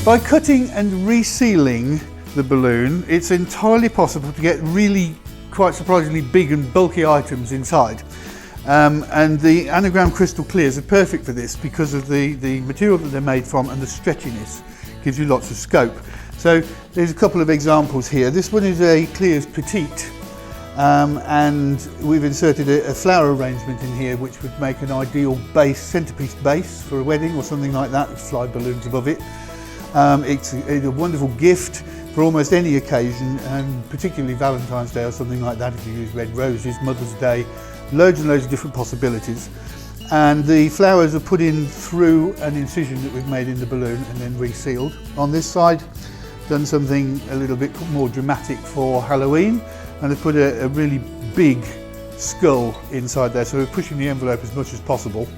By cutting and resealing the balloon, it's entirely possible to get really quite surprisingly big and bulky items inside. And the anagram Crystal Clearz are perfect for this because of the material that they're made from, and the stretchiness gives you lots of scope. So there's a couple of examples here. This one is a Clearz Petite, and we've inserted a flower arrangement in here which would make an ideal base, centerpiece base for a wedding or something like that, with slide balloons above it. It's a wonderful gift for almost any occasion, and particularly Valentine's Day or something like that if you use red roses, Mother's Day, loads and loads of different possibilities. And the flowers are put in through an incision that we've made in the balloon and then resealed. On this side, done something a little bit more dramatic for Halloween, and have put a really big skull inside there, so we're pushing the envelope as much as possible.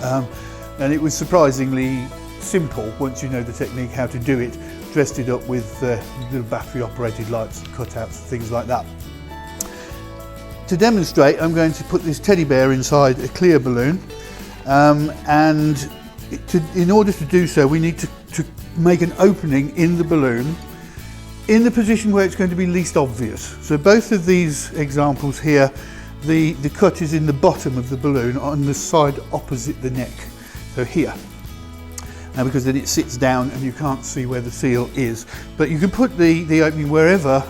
And it was surprisingly simple once you know the technique how to do it. Dressed it up with little battery operated lights, cutouts, things like that. To demonstrate, I'm going to put this teddy bear inside a clear balloon, and in order to do so we need to make an opening in the balloon in the position where it's going to be least obvious. So both of these examples here, the cut is in the bottom of the balloon on the side opposite the neck, so here. Now, because then it sits down and you can't see where the seal is. But you can put the opening wherever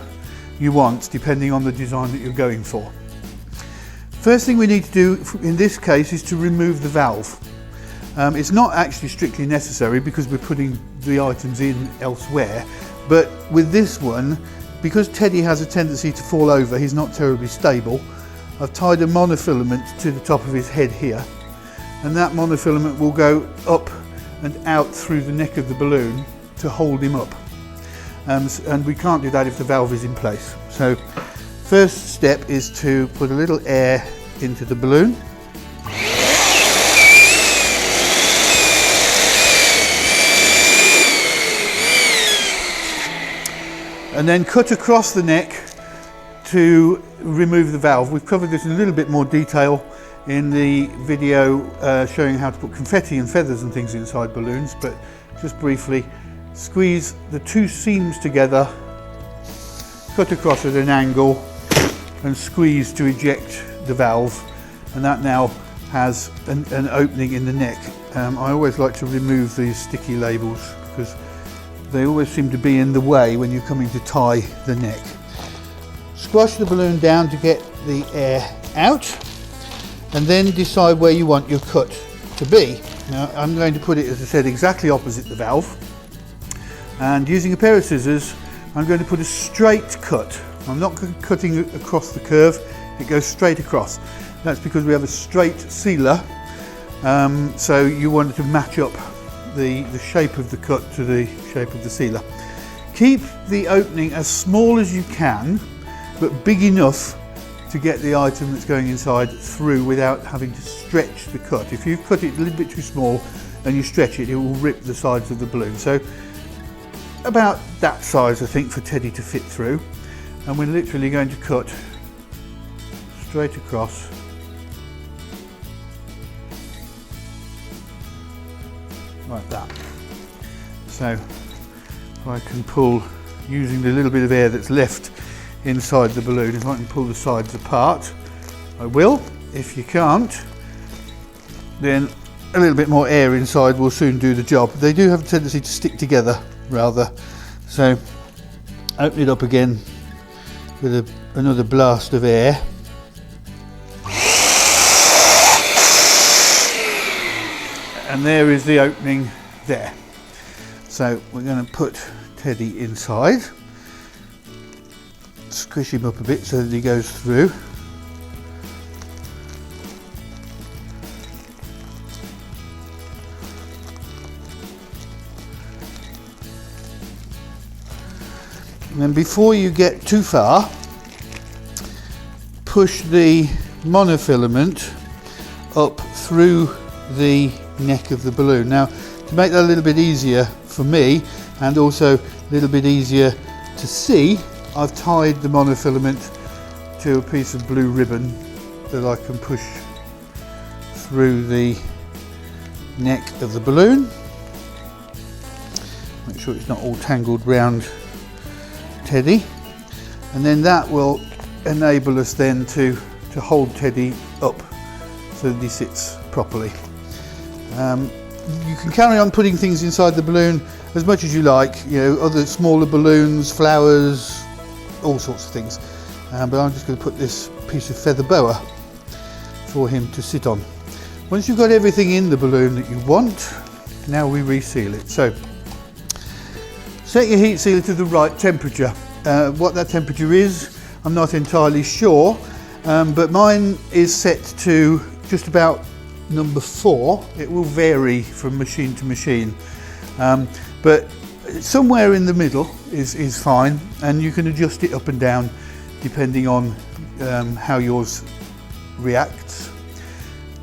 you want, depending on the design that you're going for. First thing we need to do in this case is to remove the valve. It's not actually strictly necessary because we're putting the items in elsewhere, but with this one, because Teddy has a tendency to fall over, he's not terribly stable, I've tied a monofilament to the top of his head here, and that monofilament will go up and out through the neck of the balloon to hold him up. And we can't do that if the valve is in place. So first step is to put a little air into the balloon. And then cut across the neck to remove the valve. We've covered this in a little bit more detail in the video showing how to put confetti and feathers and things inside balloons, but just briefly, squeeze the two seams together, cut across at an angle and squeeze to eject the valve, and that now has an opening in the neck. I always like to remove these sticky labels because they always seem to be in the way when you're coming to tie the neck. Squash the balloon down to get the air out, and then decide where you want your cut to be. Now I'm going to put it, as I said, exactly opposite the valve, and using a pair of scissors I'm going to put a straight cut. I'm not cutting across the curve, it goes straight across. That's because we have a straight sealer, so you want it to match up the shape of the cut to the shape of the sealer. Keep the opening as small as you can, but big enough to get the item that's going inside through without having to stretch the cut. If you cut it a little bit too small and you stretch it, it will rip the sides of the balloon. So about that size, I think, for Teddy to fit through. And we're literally going to cut straight across. Like that. So if I can pull, using the little bit of air that's left inside the balloon, if I can pull the sides apart, I will. If you can't, then a little bit more air inside will soon do the job. They do have a tendency to stick together rather, so open it up again with another blast of air. And there is the opening there. So we're going to put Teddy inside, squish him up a bit so that he goes through. And then before you get too far, push the monofilament up through the neck of the balloon. Now, to make that a little bit easier for me and also a little bit easier to see, I've tied the monofilament to a piece of blue ribbon that I can push through the neck of the balloon. Make sure it's not all tangled round Teddy, and then that will enable us then to hold Teddy up so that he sits properly. You can carry on putting things inside the balloon as much as you like, you know, other smaller balloons, flowers, all sorts of things. But I'm just going to put this piece of feather boa for him to sit on. Once you've got everything in the balloon that you want, now we reseal it. So set your heat sealer to the right temperature. What that temperature is, I'm not entirely sure, but mine is set to just about number 4. It will vary from machine to machine, but somewhere in the middle is fine, and you can adjust it up and down depending on how yours reacts.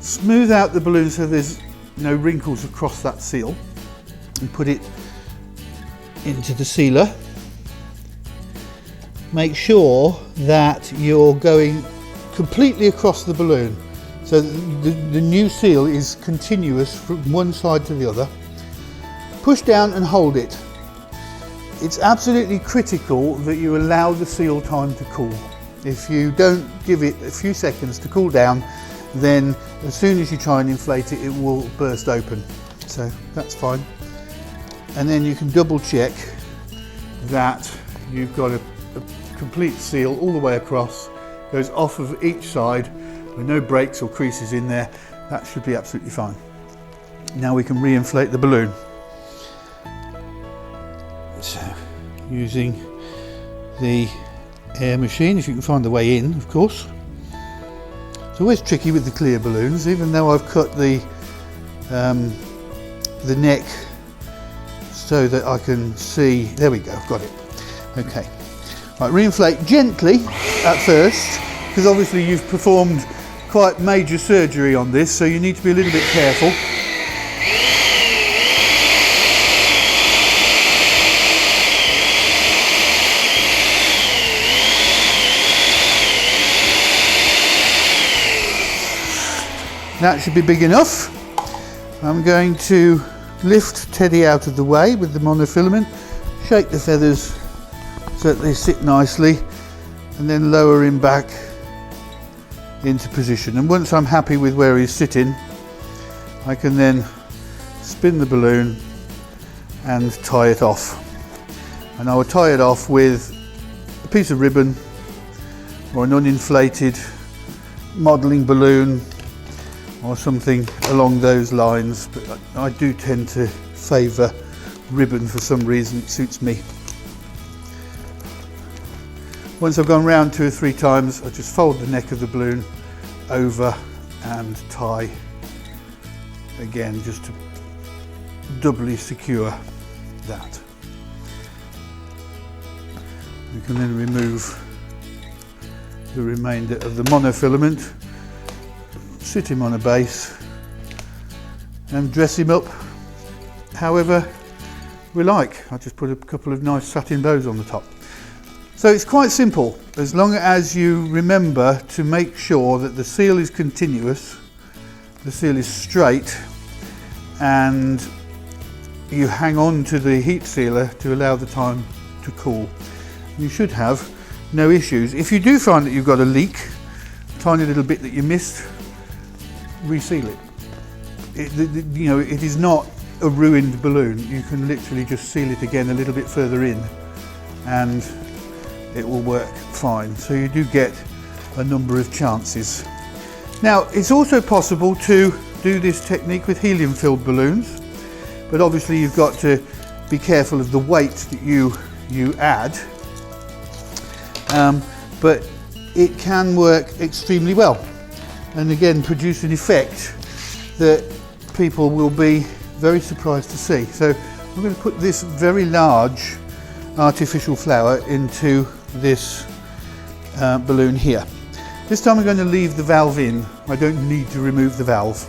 Smooth out the balloon so there's no wrinkles across that seal, and put it into the sealer. Make sure that you're going completely across the balloon so the new seal is continuous from one side to the other. Push down and hold it. It's absolutely critical that you allow the seal time to cool. If you don't give it a few seconds to cool down, then as soon as you try and inflate it, it will burst open. So that's fine. And then you can double check that you've got a complete seal all the way across, goes off of each side with no breaks or creases in there. That should be absolutely fine. Now we can re-inflate the balloon. So using the air machine, if you can find the way in, of course. It's always tricky with the clear balloons, even though I've cut the neck so that I can see. There we go, I've got it. Okay. Right, re-inflate gently at first, because obviously you've performed quite major surgery on this, so you need to be a little bit careful. That should be big enough. I'm going to lift Teddy out of the way with the monofilament, shake the feathers so that they sit nicely, and then lower him back into position. And once I'm happy with where he's sitting, I can then spin the balloon and tie it off. And I will tie it off with a piece of ribbon or an uninflated modelling balloon or something along those lines, but I do tend to favour ribbon for some reason. It suits me. Once I've gone round 2 or 3 times, I just fold the neck of the balloon over and tie again, just to doubly secure that. We can then remove the remainder of the monofilament, sit him on a base and dress him up however we like. I'll just put a couple of nice satin bows on the top. So it's quite simple, as long as you remember to make sure that the seal is continuous, the seal is straight, and you hang on to the heat sealer to allow the time to cool. You should have no issues. If you do find that you've got a leak, a tiny little bit that you missed, reseal it. You know, it is not a ruined balloon. You can literally just seal it again a little bit further in and it will work fine. So you do get a number of chances. Now, it's also possible to do this technique with helium filled balloons, but obviously you've got to be careful of the weight that you add, but it can work extremely well and again produce an effect that people will be very surprised to see. So I'm going to put this very large artificial flower into this balloon here. This time I'm going to leave the valve in. I don't need to remove the valve.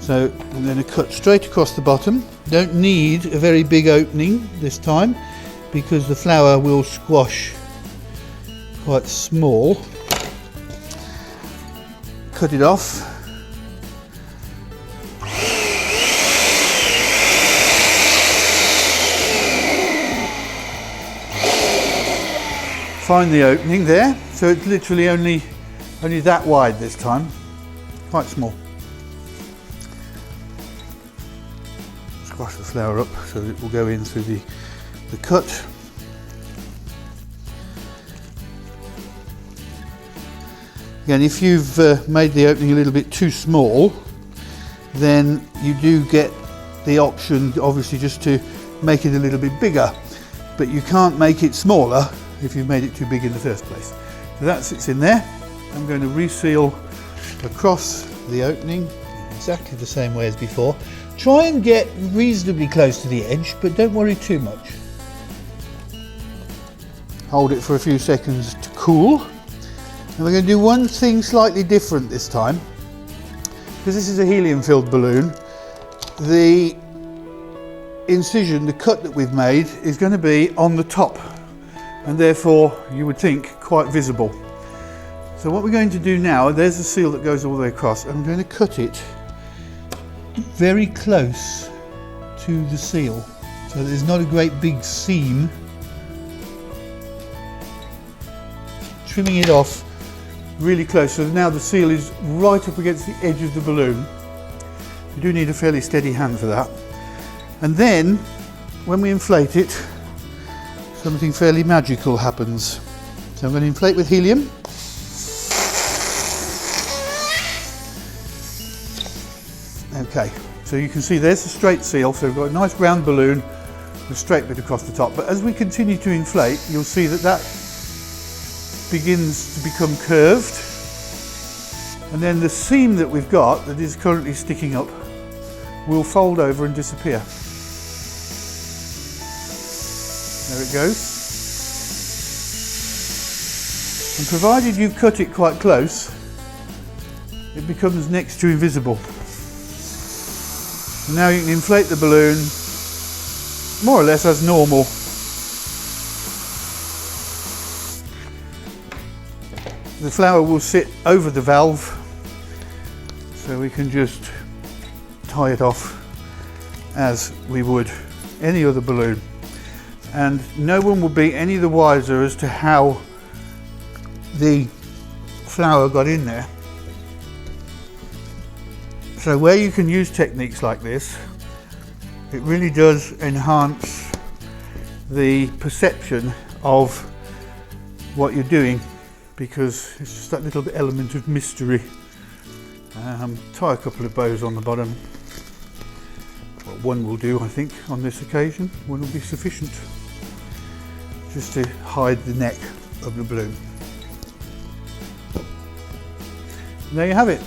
So I'm going to cut straight across the bottom. Don't need a very big opening this time because the flower will squash quite small. Cut it off. find the opening there. So it's literally only that wide this time, quite small. Squash the flower up so that it will go in through the cut. Again, if you've made the opening a little bit too small, then you do get the option, obviously, just to make it a little bit bigger, but you can't make it smaller if you've made it too big in the first place. So that sits in there. I'm going to reseal across the opening exactly the same way as before. Try and get reasonably close to the edge, but don't worry too much. Hold it for a few seconds to cool. And we're going to do one thing slightly different this time. Because this is a helium-filled balloon, the incision, the cut that we've made, is going to be on the top, and therefore, you would think, quite visible. So what we're going to do now, there's a seal that goes all the way across. I'm going to cut it very close to the seal, so there's not a great big seam. Trimming it off really close, so now the seal is right up against the edge of the balloon. You do need a fairly steady hand for that. And then, when we inflate it, something fairly magical happens. So I'm going to inflate with helium. Okay, so you can see there's a straight seal, so we've got a nice round balloon with a straight bit across the top. But as we continue to inflate, you'll see that that begins to become curved, and then the seam that we've got that is currently sticking up will fold over and disappear. There it goes. And provided you've cut it quite close, it becomes next to invisible. And now you can inflate the balloon more or less as normal. The flower will sit over the valve, so we can just tie it off as we would any other balloon. And no one will be any the wiser as to how the flower got in there. So where you can use techniques like this, it really does enhance the perception of what you're doing, because it's just that little element of mystery. Tie a couple of bows on the bottom. Well, one will do, I think, on this occasion. One will be sufficient, just to hide the neck of the balloon. And there you have it.